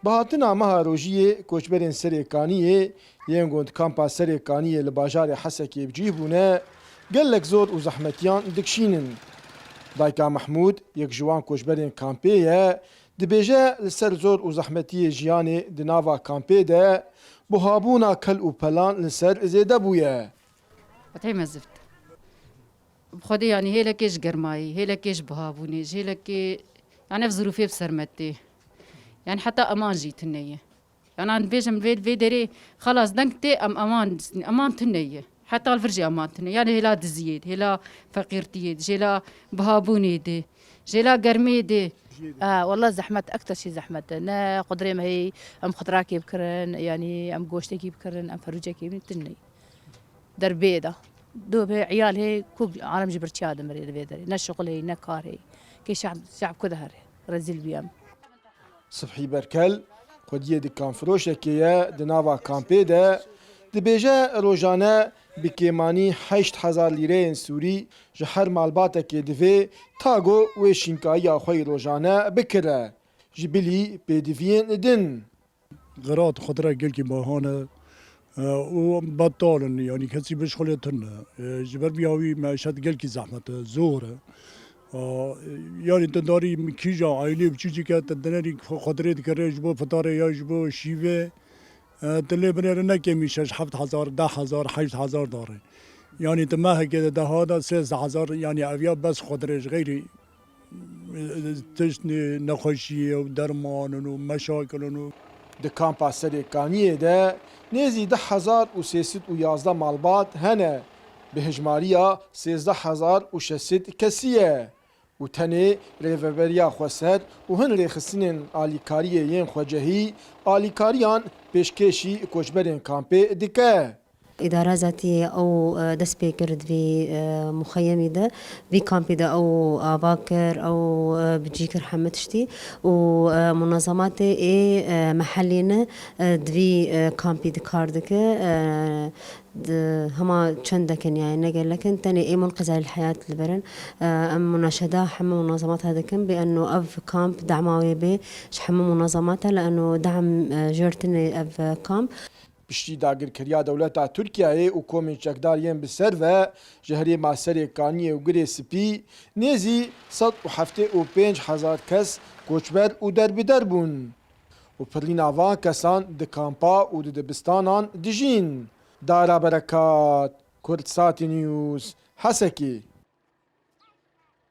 بهاتنا مها روجیه کوچبرین سرکانیه یه گوند کامپا سرکانیه لباجار حسکی بجیبونه گلک زور و زحمتیان دکشینن. دایکا محمود یک جوان کوچبرین کامپیه دبیجه لسر زور و زحمتی جیانی دناوا کامپی ده بهابونا کل و پلان لسر زیده بویه. بطعم الزفت بخدي يعني هي لكيش قرماي هي لكيش بهابوني هي لكي يعني في ظروفي بسرمتي يعني حتى امان جيت النية يعني انا بيجم في دري خلاص دنكتي امان تنية حتى الفرجي امان تنية يعني هلا دزيد هلا فقيرتي هلا بهابوني دي هلا قرمي دي والله زحمت اكثر شيء زحمت انا قدري ما هي ام خضراكي بكرن يعني ام قوشتكي بكرن ام فروجكي من تني دربيده دوب هي عيال هي كوب عالم جبرتشي هذا مريض بيدري نا شغل هي نا كار هي كي شعب كده رزيل بيام صبحی برکل خودیه دکان فروشکیه دناوا کامپی ده دبیجه روزانه بکیمانی 8000 لیره سوری جهر مالباته که دوی تاگو و شینکایی آخوی روزانه بکره جبلی بدوین دن غرات خضراء قلكي باهانه وبطالن يعني كسي بشغلتنا جبر بياوي معيشات قلكي زحمة زورة يعني تداري كيجا عائلة بتشيجي كات تدناري خضرات كريج بو فطاري ياج بو شيفه تلي بنرنا كميشش 7000 10000 8000 داري يعني تماها كده ده هذا 6000 يعني أبيات بس خضرج غيري تشني نخشي ودرمان ومشاكل د کامپا سرکانیه ده نزی 10311 مالبات هنه به هجماریا 13600 کسیه و تنه ریوبریا خوسر و هن ریخسینن آلیکاریه ین خوجهی آلیکاریان پیشکشی کوچبرین کامپی دکه إدارة ذاتية أو دست بيكرد في مخيمي ده في كامبي ده أو باكر أو بتجيكر حمتشتي ومنظمات إيه محلينا دفي كامبي دكاردك هما چندكن يعني نقل لكن تاني إيه منقذة للحياة البرن أم مناشدة حمى منظمات هذا كان بأنه أف كامب دعماوي به حمى منظماتها لأنه دعم جرتني أف كامب پشتی داگرکریا دولتا ترکیه و کومین چکداریان بسر و جهری ماسر کانی و گری سپی نزی 175,000 کس کوچبر و دربدر بون و پرلینا وان کسان د کامپا و د دبستانان دجین دارا برکات کردسات نیوز حسکی